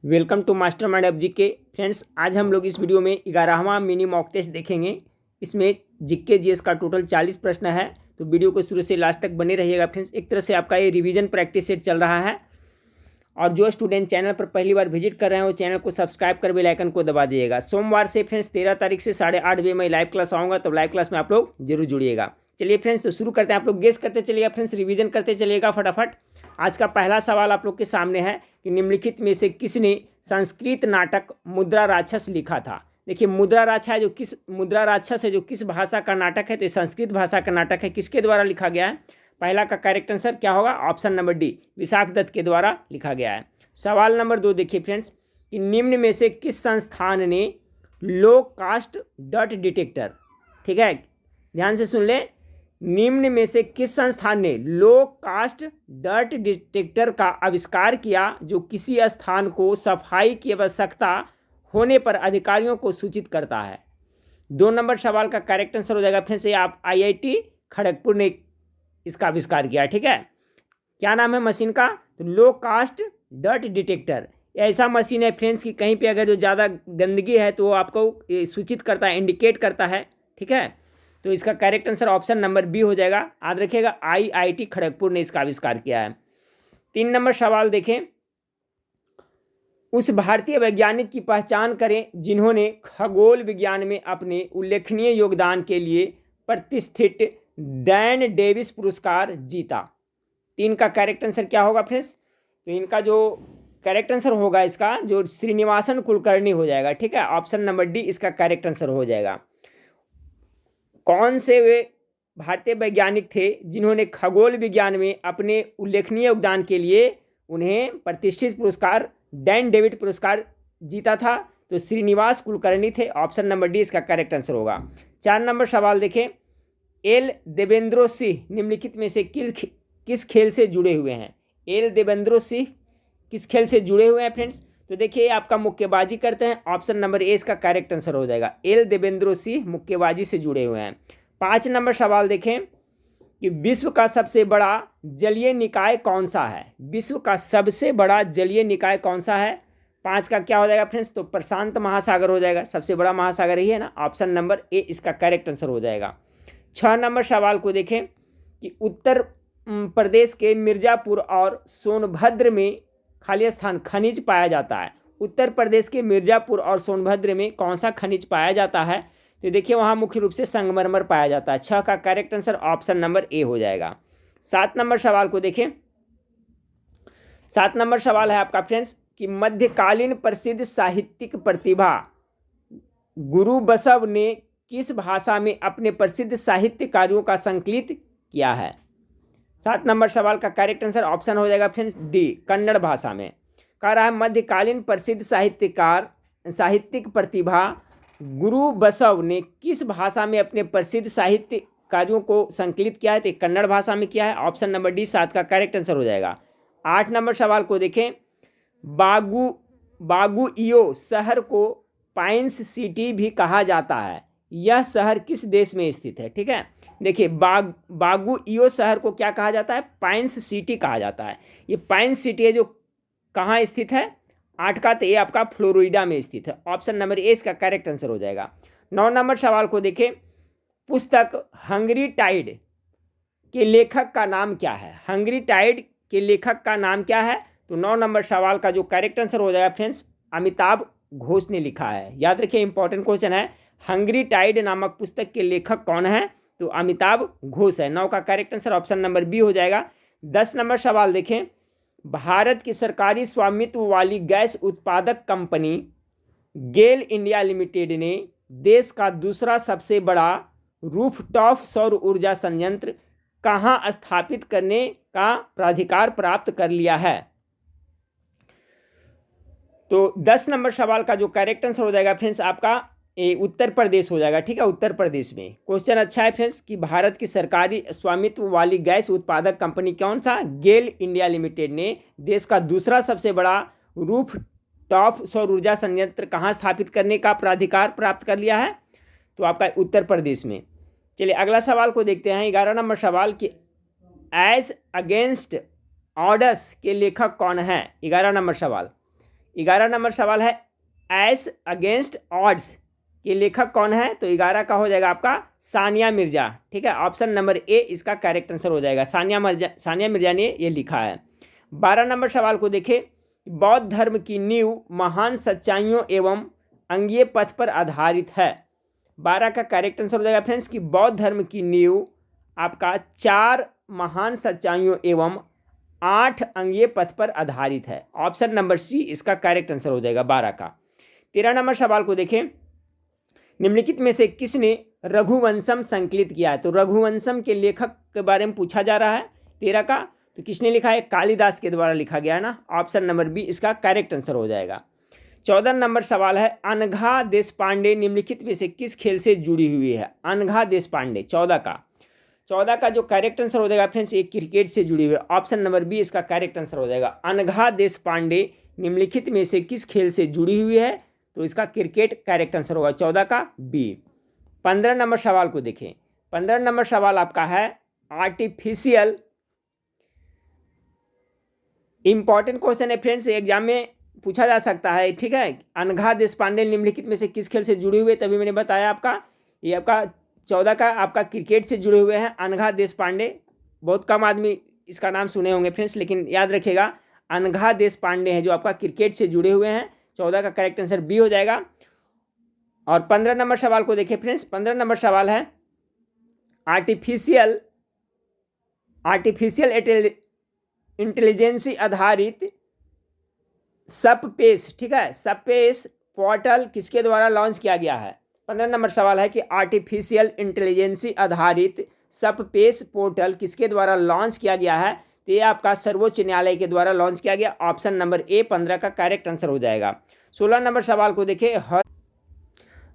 Welcome to master mind F GK. Friends, आज हम लोग इस वीडियो में 11वां मिनी मॉक टेस्ट देखेंगे। इसमें जीके जीएस का टोटल 40 प्रश्न है, तो वीडियो को शुरू से लास्ट तक बने रहिएगा। फ्रेंड्स, एक तरह से आपका ये रिवीजन प्रैक्टिस सेट चल रहा है। और जो स्टूडेंट चैनल पर पहली बार विजिट कर रहे हैं वो चैनल को सब्सक्राइब कर बेल आइकन को दबा दीजिएगा। सोमवार से फ्रेंड्स 13 तारीख से 8:30 बजे मैं लाइव क्लास आऊँगा, तो लाइव क्लास में आप लोग जरूर जुड़िएगा। चलिए फ्रेंड्स, तो शुरू करते हैं। आप लोग गेस करते चलिएगा फ्रेंड्स, रिवीजन करते चलिएगा फटाफट। आज का पहला सवाल आप लोग के सामने है कि निम्नलिखित में से किसने संस्कृत नाटक मुद्रा राक्षस लिखा था। देखिए, मुद्रा राक्षस है जो किस भाषा का नाटक है, तो संस्कृत भाषा का नाटक है। किसके द्वारा लिखा गया है? पहला का करेक्ट आंसर क्या होगा? Option number D, Vishakh Datta के द्वारा लिखा गया है। सवाल नंबर 2 देखिए फ्रेंड्स, कि निम्न में से किस संस्थान ने लो कास्ट डॉट डिटेक्टर, ठीक है, ध्यान से सुन ले, निम्न में से किस संस्थान ने लो कास्ट डर्ट डिटेक्टर का आविष्कार किया जो किसी स्थान को सफाई की आवश्यकता होने पर अधिकारियों को सूचित करता है? 2 नंबर सवाल का करेक्ट आंसर हो जाएगा फ्रेंड्स, ये आप IIT खड़गपुर ने इसका आविष्कार किया। ठीक है, क्या नाम है मशीन का? तो लो कास्ट डर्ट डिटेक्टर। ऐसा मशीन है फ्रेंड्स कि कहीं पे अगर जो ज़्यादा गंदगी है तो वो आपको सूचित करता है, इंडिकेट करता है। ठीक है, तो इसका correct answer option number B हो जाएगा। याद रखिएगा, IIT खड़गपुर ने इसका आविष्कार किया है। 3 नंबर सवाल देखें, उस भारतीय वैज्ञानिक की पहचान करें जिन्होंने खगोल विज्ञान में अपने उल्लेखनीय योगदान के लिए प्रतिष्ठित डैन डेविस पुरस्कार जीता। 3 का करेक्ट आंसर क्या होगा फ्रेंड्स? तो इनका जो करेक्ट आंसर होगा इसका, जो श्रीनिवासन कुलकर्णी हो जाएगा। ठीक है, ऑप्शन नंबर डी इसका करेक्ट आंसर हो जाएगा। कौन से वे भारतीय वैज्ञानिक थे जिन्होंने खगोल विज्ञान में अपने उल्लेखनीय योगदान के लिए उन्हें प्रतिष्ठित पुरस्कार डैन डेविड पुरस्कार जीता था? तो श्रीनिवास कुलकर्णी थे। ऑप्शन नंबर डी इसका करेक्ट आंसर होगा। 4 नंबर सवाल देखें, एल देवेंद्रो सिंह निम्नलिखित में से किस खेल से जुड़े हुए हैं? एल देवेंद्रो सिंह किस खेल से जुड़े हुए हैं फ्रेंड्स? तो देखिए, आपका मुक्केबाजी करते हैं। ऑप्शन नंबर ए इसका करेक्ट आंसर हो जाएगा। एल देवेंद्रो सिंह मुक्केबाजी से जुड़े हुए हैं। 5 नंबर सवाल देखें कि विश्व का सबसे बड़ा जलीय निकाय कौन सा है? विश्व का सबसे बड़ा जलीय निकाय कौन सा है? 5 का क्या हो जाएगा फ्रेंड्स? तो प्रशांत महासागर हो जाएगा। सबसे बड़ा महासागर ही है ना, ऑप्शन नंबर ए इसका करेक्ट आंसर हो जाएगा। 6 नंबर सवाल को देखें कि उत्तर प्रदेश के मिर्ज़ापुर और सोनभद्र में खाली स्थान खनिज पाया जाता है। उत्तर प्रदेश के मिर्ज़ापुर और सोनभद्र में कौन सा खनिज पाया जाता है? तो देखिए, वहाँ मुख्य रूप से संगमरमर पाया जाता है। 6 का करेक्ट आंसर ऑप्शन नंबर ए हो जाएगा। 7 नंबर सवाल को देखें। 7 नंबर सवाल है आपका फ्रेंड्स कि मध्यकालीन प्रसिद्ध साहित्यिक प्रतिभा गुरु बसव ने किस भाषा में अपने प्रसिद्ध साहित्य कार्यों का संकलित किया है? 7 नंबर सवाल का करेक्ट आंसर ऑप्शन हो जाएगा फ्रेंड्स डी, कन्नड़ भाषा में। कह रहा है मध्यकालीन प्रसिद्ध साहित्यिक प्रतिभा गुरु बसव ने किस भाषा में अपने प्रसिद्ध साहित्य कार्यों को संकलित किया है? तो कन्नड़ भाषा में किया है। ऑप्शन नंबर डी 7 का करेक्ट आंसर हो जाएगा। 8 नंबर सवाल को देखें, बागुइयो शहर को पाइन्स सिटी भी कहा जाता है। यह शहर किस देश में स्थित है? ठीक है, देखिए, बागुइयो शहर को क्या कहा जाता है? पाइन्स सिटी कहा जाता है। ये पाइन्स सिटी है जो कहाँ स्थित है? 8 का, तो ये आपका फ्लोरिडा में स्थित है। ऑप्शन नंबर ए इसका करेक्ट आंसर हो जाएगा। 9 नंबर सवाल को देखें, पुस्तक हंगरी टाइड के लेखक का नाम क्या है? हंगरी टाइड के लेखक का नाम क्या है? तो 9 नंबर सवाल का जो करेक्ट आंसर हो जाएगा फ्रेंड्स, अमिताभ घोष ने लिखा है। याद रखिए, इंपॉर्टेंट क्वेश्चन है। हंगरी टाइड नामक पुस्तक के लेखक कौन है? तो अमिताभ घोष है। 9 का correct answer option number B हो जाएगा। 10 नंबर सवाल देखें, भारत की सरकारी स्वामित्व वाली गैस उत्पादक कंपनी गेल इंडिया लिमिटेड ने देश का दूसरा सबसे बड़ा रूफटॉप सौर ऊर्जा संयंत्र कहाँ स्थापित करने का प्राधिकार प्राप्त कर लिया है? तो 10 नंबर सवाल का जो करेक्ट आंसर हो जाएगा फ्रेंड्स आपका उत्तर प्रदेश हो जाएगा। ठीक है, उत्तर प्रदेश में। क्वेश्चन अच्छा है फ्रेंड्स कि भारत की सरकारी स्वामित्व वाली गैस उत्पादक कंपनी कौन सा? गेल इंडिया लिमिटेड ने देश का दूसरा सबसे बड़ा रूफ टॉप सौर ऊर्जा संयंत्र कहाँ स्थापित करने का प्राधिकार प्राप्त कर लिया है? तो आपका उत्तर प्रदेश में। चलिए अगला सवाल को देखते हैं। 11 नंबर सवाल कि एज अगेंस्ट ऑर्डर्स के लेखक कौन है? 11 नंबर सवाल, 11 नंबर सवाल है एस अगेंस्ट ऑड्स के लेखक कौन है? तो 11 का हो जाएगा आपका सानिया मिर्जा। ठीक है, ऑप्शन नंबर ए इसका करेक्ट आंसर हो जाएगा। सानिया मिर्जा ने ये लिखा है। 12 नंबर सवाल को देखें, बौद्ध धर्म की नींव महान सच्चाइयों एवं अंगीय पथ पर आधारित है। 12 का करेक्ट आंसर हो जाएगा फ्रेंड्स कि बौद्ध धर्म की नींव आपका 4 महान सच्चाइयों एवं 8 अंगीय पथ पर आधारित है। ऑप्शन नंबर सी इसका करेक्ट आंसर हो जाएगा 12 का। 13 नंबर सवाल को देखें, निम्नलिखित में से किसने रघुवंशम संकलित किया है? तो रघुवंशम के लेखक के बारे में पूछा जा रहा है 13 का, तो किसने लिखा है? कालिदास के द्वारा लिखा गया है ना। ऑप्शन नंबर बी इसका करेक्ट आंसर हो जाएगा। 14 नंबर सवाल है, अनघा देशपांडे निम्नलिखित में से किस खेल से जुड़ी हुई है? अनघा देशपांडे 14 का जो करेक्ट आंसर हो जाएगा फ्रेंड्स ये क्रिकेट से जुड़ी हुई है। ऑप्शन नंबर बी इसका करेक्ट आंसर हो जाएगा। अनघा देशपांडे निम्नलिखित में से किस खेल से जुड़ी हुई है? तो इसका क्रिकेट करेक्ट आंसर होगा 14 का बी। 15 नंबर सवाल को देखें। 15 नंबर सवाल आपका है आर्टिफिशियल, इंपॉर्टेंट क्वेश्चन है फ्रेंड्स, एग्जाम में पूछा जा सकता है। ठीक है, अनघा देशपांडे निम्नलिखित में से किस खेल से जुड़े हुए? तभी मैंने बताया आपका ये आपका 14 का आपका क्रिकेट से जुड़े हुए हैं अनघा देशपांडे। बहुत कम आदमी इसका नाम सुने होंगे फ्रेंड्स, लेकिन याद रखिएगा अनघा देशपांडे हैं जो आपका क्रिकेट से जुड़े हुए हैं। 14 का करेक्ट आंसर बी हो जाएगा। और 15 नंबर सवाल को देखिए फ्रेंड्स। 15 नंबर सवाल है आर्टिफिशियल इंटेलिजेंसी आधारित सबपेस, ठीक है, सबपेस पोर्टल किसके द्वारा लॉन्च किया गया है? 15 नंबर सवाल है कि आर्टिफिशियल इंटेलिजेंसी आधारित सबपेस पोर्टल किसके द्वारा लॉन्च किया गया है? तो ये आपका सर्वोच्च न्यायालय के द्वारा लॉन्च किया गया। ऑप्शन नंबर ए 15 का करेक्ट आंसर हो जाएगा। 16 नंबर सवाल को देखिए।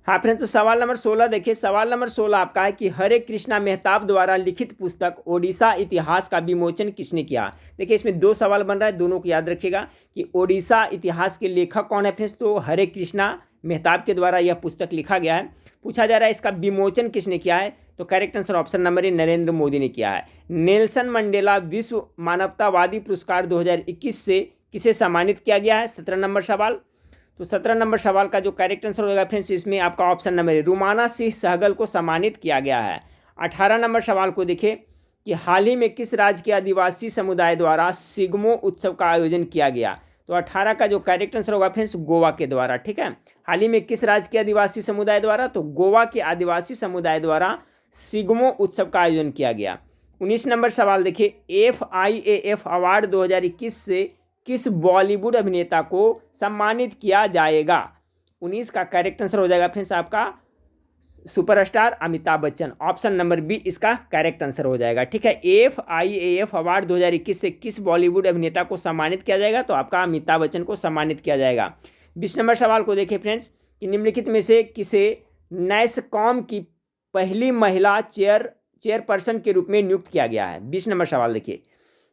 हाँ फ्रेंड्स, तो सवाल नंबर 16 देखिए। सवाल नंबर 16 आपका है कि हरे कृष्णा मेहताब द्वारा लिखित पुस्तक ओडिशा इतिहास का विमोचन किसने किया? देखिए इसमें 2 सवाल बन रहा है, दोनों को याद रखिएगा कि ओडिशा इतिहास के लेखक कौन है फ्रेंड्स? तो हरे कृष्णा मेहताब के द्वारा यह पुस्तक लिखा गया है। पूछा जा रहा है इसका विमोचन किसने किया है? तो करेक्ट आंसर ऑप्शन नंबर ए नरेंद्र मोदी ने किया है। नेल्सन मंडेला विश्व मानवतावादी पुरस्कार 2021 से किसे सम्मानित किया गया है? 17 नंबर सवाल। तो 17 नंबर सवाल का जो करेक्ट आंसर होगा फ्रेंड्स इसमें आपका option number A Rumana Singh Sehgal को सम्मानित किया गया है। 18 नंबर सवाल को देखिए कि हाल ही में किस राज्य के आदिवासी समुदाय द्वारा सिग्मो उत्सव का आयोजन किया गया? तो 18 का जो करेक्ट आंसर होगा फ्रेंड्स गोवा के द्वारा। ठीक है, हाल ही में किस राज्य के आदिवासी समुदाय द्वारा? तो गोवा के आदिवासी समुदाय द्वारा सिग्मो उत्सव का आयोजन किया गया। 19 नंबर सवाल देखिए, FIAF अवार्ड 2021 से किस बॉलीवुड अभिनेता को सम्मानित किया जाएगा? 19 का करेक्ट आंसर हो जाएगा फ्रेंड्स आपका superstar Amitabh Bachchan. Option number B इसका करेक्ट आंसर हो जाएगा। ठीक है, FIAF अवार्ड 2021 से किस बॉलीवुड अभिनेता को सम्मानित किया जाएगा? तो आपका अमिताभ बच्चन को सम्मानित किया जाएगा। 20 नंबर सवाल को देखिए फ्रेंड्स कि निम्नलिखित में से किसे नैसकॉम की पहली महिला चेयरपर्सन के रूप में नियुक्त किया गया है? 20 नंबर सवाल देखिए,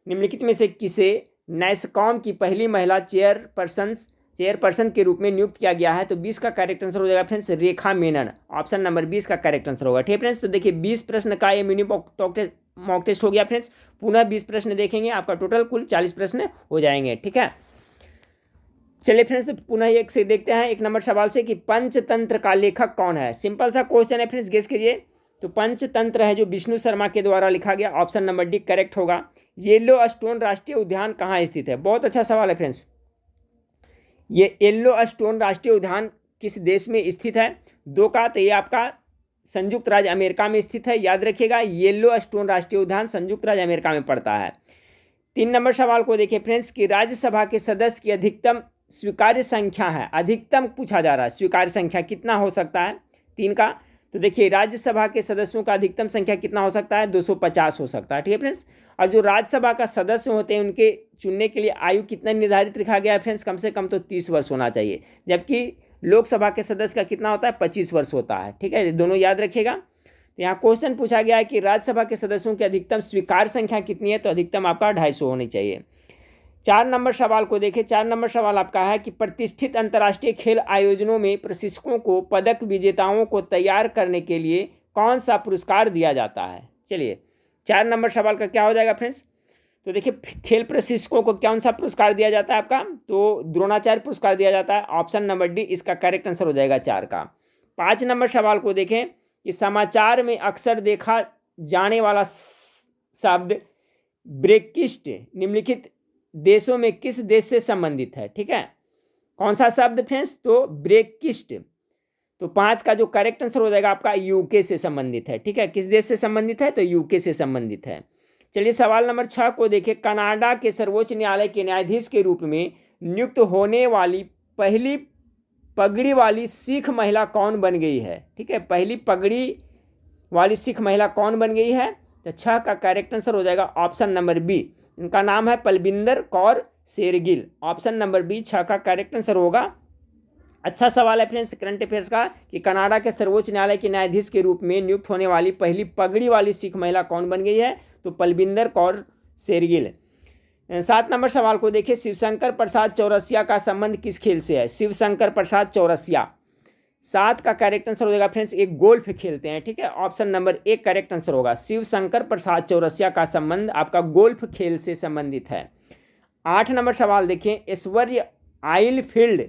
निम्नलिखित में से किसे नैसकॉम की पहली महिला चेयरपर्सन के रूप में नियुक्त किया गया है? तो 20 का करेक्ट आंसर हो जाएगा फ्रेंड्स रेखा मेनन। ऑप्शन नंबर 20 का करेक्ट आंसर होगा। ठीक है फ्रेंड्स, तो देखिए 20 प्रश्न का ये मिनी मॉक टेस्ट हो गया फ्रेंड्स। पुनः 20 प्रश्न देखेंगे, आपका टोटल कुल 40 प्रश्न हो जाएंगे। ठीक है, चलिए फ्रेंड्स तो पुनः एक से देखते हैं 1 नंबर सवाल से कि पंचतंत्र का लेखक कौन है? सिंपल सा क्वेश्चन है फ्रेंड्स, गेस करिए। तो पंचतंत्र है जो विष्णु शर्मा के द्वारा लिखा गया। ऑप्शन नंबर डी करेक्ट होगा। येलो स्टोन राष्ट्रीय उद्यान कहाँ स्थित है? बहुत अच्छा सवाल है फ्रेंड्स। ये येलो स्टोन राष्ट्रीय उद्यान किस देश में स्थित है? 2 का, तो ये आपका संयुक्त राज्य अमेरिका में स्थित है। याद रखिएगा येलो स्टोन राष्ट्रीय उद्यान संयुक्त राज्य अमेरिका में पड़ता है। 3 नंबर सवाल को देखिए फ्रेंड्स कि राज्यसभा के सदस्य की अधिकतम स्वीकार्य संख्या है। अधिकतम पूछा जा रहा है, स्वीकार्य संख्या कितना हो सकता है? 3 का, तो देखिए राज्यसभा के सदस्यों का अधिकतम संख्या कितना हो सकता है? 250 हो सकता है। ठीक है फ्रेंड्स, और जो राज्यसभा का सदस्य होते हैं उनके चुनने के लिए आयु कितना निर्धारित रखा गया है फ्रेंड्स? कम से कम तो 30 वर्ष होना चाहिए, जबकि लोकसभा के सदस्य का कितना होता है? 25 वर्ष होता है। ठीक है, दोनों याद रखिएगा। तो यहाँ क्वेश्चन पूछा गया है कि राज्यसभा के सदस्यों की अधिकतम स्वीकार्य संख्या कितनी है? तो अधिकतम आपका 250 होनी चाहिए। 4 नंबर सवाल को देखिए। 4 नंबर सवाल आपका है कि प्रतिष्ठित अंतर्राष्ट्रीय खेल आयोजनों में प्रशिक्षकों को पदक विजेताओं को तैयार करने के लिए कौन सा पुरस्कार दिया जाता है? चलिए 4 नंबर सवाल का क्या हो जाएगा फ्रेंड्स? तो देखिए खेल प्रशिक्षकों को कौन सा पुरस्कार दिया जाता है आपका, तो द्रोणाचार्य पुरस्कार दिया जाता है। ऑप्शन नंबर डी इसका करेक्ट आंसर हो जाएगा 4 का। 5 नंबर सवाल को देखें कि समाचार में अक्सर देखा जाने वाला शब्द ब्रेकिस्ट निम्नलिखित देशों में किस देश से संबंधित है। ठीक है, कौन सा शब्द फ्रेंड्स, तो ब्रेकिस्ट। तो 5 का जो करेक्ट आंसर हो जाएगा आपका यूके से संबंधित है। ठीक है, किस देश से संबंधित है, तो यूके से संबंधित है। चलिए सवाल नंबर 6 को देखिए, कनाडा के सर्वोच्च न्यायालय के न्यायाधीश के रूप में नियुक्त होने वाली पहली पगड़ी वाली सिख महिला कौन बन गई है। ठीक है, पहली पगड़ी वाली सिख महिला कौन बन गई है, तो 6 का करेक्ट आंसर हो जाएगा ऑप्शन नंबर बी, इनका नाम है Palwinder Kaur Shergill. Option number B 6 का करेक्ट आंसर होगा। अच्छा सवाल है फ्रेंड्स करंट अफेयर्स का कि कनाडा के सर्वोच्च न्यायालय के न्यायाधीश के रूप में नियुक्त होने वाली पहली पगड़ी वाली सिख महिला कौन बन गई है, तो पलविंदर कौर शेरगिल। 7 नंबर सवाल को देखिए, शिवशंकर प्रसाद चौरसिया का संबंध किस खेल से है। शिवशंकर प्रसाद चौरसिया, 7 का करेक्ट आंसर हो जाएगा फ्रेंड्स, एक गोल्फ खेलते हैं। ठीक है, ऑप्शन नंबर 1 करेक्ट आंसर होगा। शिवशंकर प्रसाद चौरसिया का संबंध आपका गोल्फ खेल से संबंधित है। 8 नंबर सवाल देखिए, ऐश्वर्य आइल फील्ड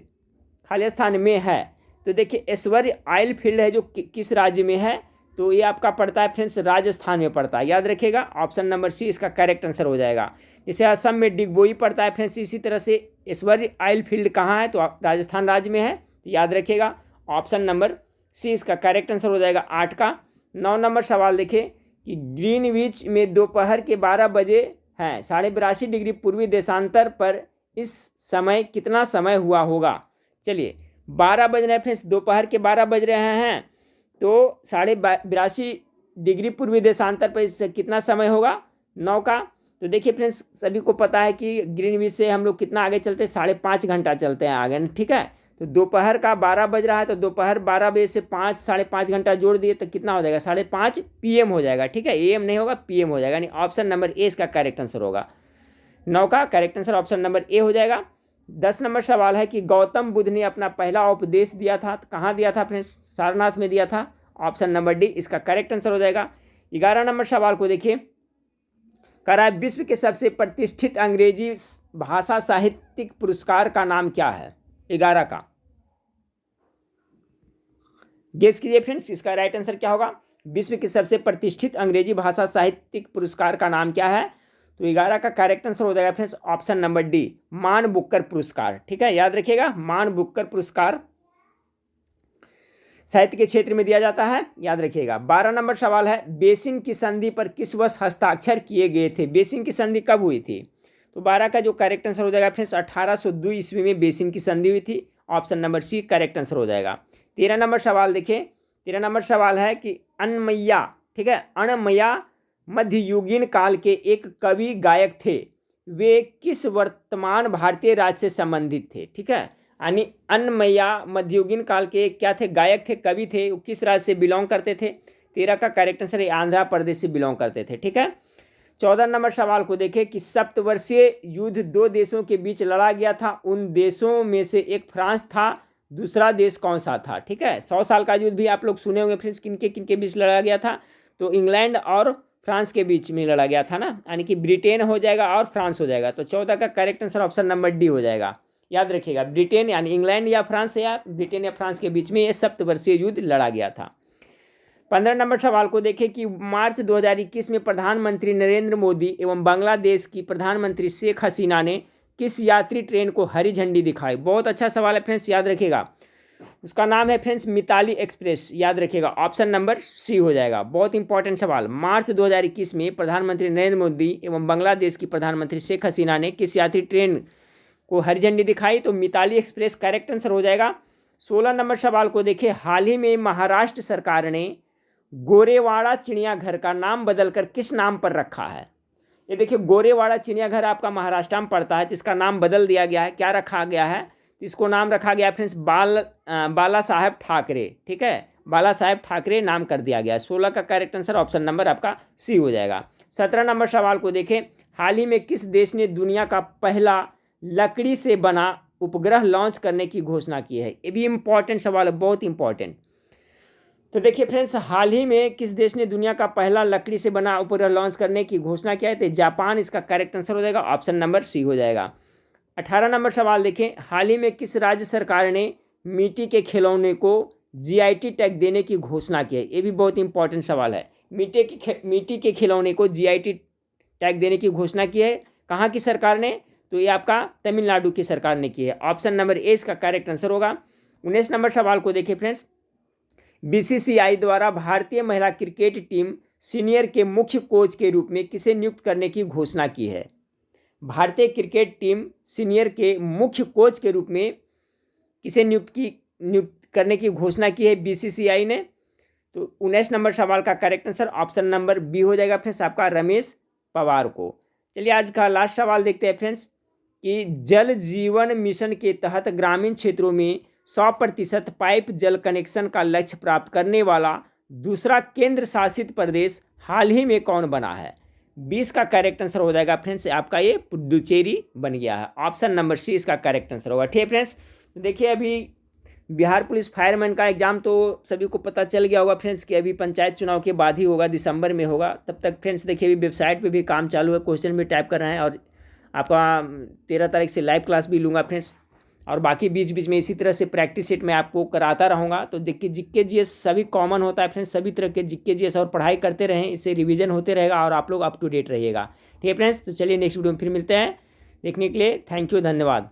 खाली स्थान में है, तो देखिए ऐश्वर्य आइल फील्ड है जो किस राज्य में है, तो ये आपका पड़ता है फ्रेंड्स राजस्थान में पड़ता है, याद रखिएगा। ऑप्शन नंबर सी इसका करेक्ट आंसर हो जाएगा। जैसे असम में डिगबोई पड़ता है फ्रेंड्स, इसी तरह से ऐश्वर्य आइल फील्ड कहाँ है, तो राजस्थान राज्य में है, तो याद रखिएगा ऑप्शन नंबर सी इसका करेक्ट आंसर हो जाएगा 8 का। 9 नंबर सवाल देखिए कि ग्रीनविच में दोपहर के 12 बजे हैं, 82.5 डिग्री पूर्वी देशांतर पर इस समय कितना समय हुआ होगा। चलिए 12 बज रहे हैं फ्रेंड्स, दोपहर के 12 बज रहे हैं, तो 82.5 डिग्री पूर्वी देशांतर पर इससे कितना समय होगा, 9 का। तो देखिए फ्रेंड्स सभी को पता है कि ग्रीनविच से हम लोग कितना आगे चलते हैं, 5.5 घंटा चलते हैं आगे। ठीक है, तो दोपहर का 12 बज रहा है, तो दोपहर 12 बजे से 5-5.5 घंटा जोड़ दिए तो कितना हो जाएगा, 5:30 PM हो जाएगा। ठीक है, AM नहीं होगा, PM हो जाएगा, यानी ऑप्शन नंबर ए इसका करेक्ट आंसर होगा। 9 का करेक्ट आंसर ऑप्शन नंबर ए हो जाएगा। 10 नंबर सवाल है कि गौतम बुद्ध ने अपना पहला उपदेश दिया था, कहाँ दिया था फ्रेंड्स, सारनाथ में दिया था। ऑप्शन नंबर डी इसका करेक्ट आंसर हो जाएगा। 11 नंबर सवाल को देखिए, करा विश्व के सबसे प्रतिष्ठित अंग्रेजी भाषा साहित्यिक पुरस्कार का नाम क्या है। 11 का गेस कीजिए फ्रेंड्स, इसका राइट आंसर क्या होगा। विश्व के सबसे प्रतिष्ठित अंग्रेजी भाषा साहित्यिक पुरस्कार का नाम क्या है, तो 11 का करेक्ट आंसर हो जाएगा फ्रेंड्स ऑप्शन नंबर डी, मान बुक्कर पुरस्कार। ठीक है, याद रखिएगा मान बुक्कर पुरस्कार साहित्य के क्षेत्र में दिया जाता है, याद रखिएगा। 12 नंबर सवाल है, बेसिन की संधि पर किस वर्ष हस्ताक्षर किए गए थे। बेसिन की संधि कब हुई थी, तो 12 का जो करेक्ट आंसर हो जाएगा फ्रेंड्स 1802 ईस्वी में बेसिन की संधि हुई थी। Option number C correct answer हो जाएगा। 13 नंबर सवाल देखिए, 13 नंबर सवाल है कि अनमैया, ठीक है, अनमैया मध्ययुगीन काल के एक कवि गायक थे, वे किस वर्तमान भारतीय राज्य से संबंधित थे। ठीक है, यानी अनमैया मध्ययुगीन काल के क्या थे, गायक थे, कवि थे, वो किस राज्य से बिलोंग करते थे। 13 का करेक्ट आंसर आंध्र प्रदेश से बिलोंग करते थे। ठीक है, 14 नंबर सवाल को देखें कि सप्तवर्षीय युद्ध 2 देशों के बीच लड़ा गया था, उन देशों में से एक फ्रांस था, दूसरा देश कौन सा था। ठीक है, 100 साल का युद्ध भी आप लोग सुने होंगे फ्रेंड्स, किनके बीच लड़ा गया था, तो इंग्लैंड और फ्रांस के बीच में लड़ा गया था ना, यानी कि ब्रिटेन हो जाएगा और फ्रांस हो जाएगा। तो 14 का correct answer option number D हो जाएगा, याद रखिएगा। ब्रिटेन यानी इंग्लैंड या फ्रांस या ब्रिटेन या फ्रांस के बीच में ये सप्तवर्षीय युद्ध लड़ा गया था। 15 नंबर सवाल को देखें कि मार्च 2021 में प्रधानमंत्री नरेंद्र मोदी एवं बांग्लादेश की प्रधानमंत्री शेख हसीना ने किस यात्री ट्रेन को हरी झंडी दिखाई। बहुत अच्छा सवाल है फ्रेंड्स, याद रखिएगा, उसका नाम है फ्रेंड्स मिताली एक्सप्रेस, याद रखिएगा ऑप्शन नंबर सी हो जाएगा। बहुत इंपॉर्टेंट सवाल, मार्च 2021 में प्रधानमंत्री नरेंद्र मोदी एवं बांग्लादेश की प्रधानमंत्री शेख हसीना ने किस यात्री ट्रेन को हरी झंडी दिखाई, तो मिताली एक्सप्रेस करेक्ट आंसर हो जाएगा। 16 नंबर सवाल को देखिए, हाल ही में महाराष्ट्र सरकार ने गोरेवाड़ा चिड़ियाघर का नाम बदलकर किस नाम पर रखा है। ये देखिए गोरेवाड़ा चिड़ियाघर आपका महाराष्ट्र में पड़ता है, तो इसका नाम बदल दिया गया है, क्या रखा गया है, इसको नाम रखा गया फ्रेंड्स बाला साहेब ठाकरे। ठीक है, बाला साहेब ठाकरे नाम कर दिया गया है। 16 का करेक्ट आंसर ऑप्शन नंबर आपका सी हो जाएगा। 17 नंबर सवाल को देखें, हाल ही में किस देश ने दुनिया का पहला लकड़ी से बना उपग्रह लॉन्च करने की घोषणा की है। ये भी इंपॉर्टेंट सवाल है, बहुत इंपॉर्टेंट। तो देखिए फ्रेंड्स, हाल ही में किस देश ने दुनिया का पहला लकड़ी से बना उपग्रह लॉन्च करने की घोषणा किया है? तो जापान इसका करेक्ट आंसर हो जाएगा, ऑप्शन नंबर सी हो जाएगा। 18 नंबर सवाल देखें, हाल ही में किस राज्य सरकार ने मिट्टी के खिलौने को जीआईटी टैग देने की घोषणा की है? ये भी बहुत इंपॉर्टेंट सवाल है। मिट्टी के खिलौने को जीआईटी टैग देने की घोषणा की है, कहाँ की सरकार ने? तो ये आपका तमिलनाडु की सरकार ने की है, ऑप्शन नंबर ए इसका करेक्ट आंसर होगा। 19 नंबर सवाल को देखिए फ्रेंड्स, बीसीसीआई द्वारा भारतीय महिला क्रिकेट टीम सीनियर के मुख्य कोच के रूप में किसे नियुक्त करने की घोषणा की है? भारतीय क्रिकेट टीम सीनियर के मुख्य कोच के रूप में किसे नियुक्त करने की घोषणा की है बीसीसीआई ने? तो 19 नंबर सवाल का correct answer option number B हो जाएगा फ्रेंड्स, आपका रमेश पवार को। चलिए आज का लास्ट सवाल देखते हैं फ्रेंड्स, कि जल जीवन मिशन के तहत ग्रामीण क्षेत्रों में 100% पाइप जल कनेक्शन का लक्ष्य प्राप्त करने वाला दूसरा केंद्र शासित प्रदेश हाल ही में कौन बना है? 20 का करेक्ट आंसर हो जाएगा फ्रेंड्स, आपका ये पुडुचेरी बन गया है, ऑप्शन नंबर सी इसका करेक्ट आंसर होगा। ठीक है फ्रेंड्स, तो देखिए अभी बिहार पुलिस फायरमैन का एग्जाम तो सभी को पता चल गया होगा फ्रेंड्स कि अभी पंचायत चुनाव के बाद ही होगा, दिसंबर में होगा। तब तक फ्रेंड्स देखिए अभी वेबसाइट पे भी काम चालू है, क्वेश्चन भी टाइप कर रहे हैं और आपका 13 तारीख से लाइव क्लास भी लूँगा फ्रेंड्स, और बाकी बीच बीच में इसी तरह से प्रैक्टिस सेट में आपको कराता रहूँगा। तो देखिए जीके जीएस सभी कॉमन होता है फ्रेंड्स, सभी तरह के जीके जीएस और पढ़ाई करते रहें, इससे रिवीजन होते रहेगा और आप लोग अप टू डेट रहिएगा। ठीक है फ्रेंड्स, तो चलिए नेक्स्ट वीडियो में फिर मिलते हैं। देखने के लिए थैंक यू, धन्यवाद।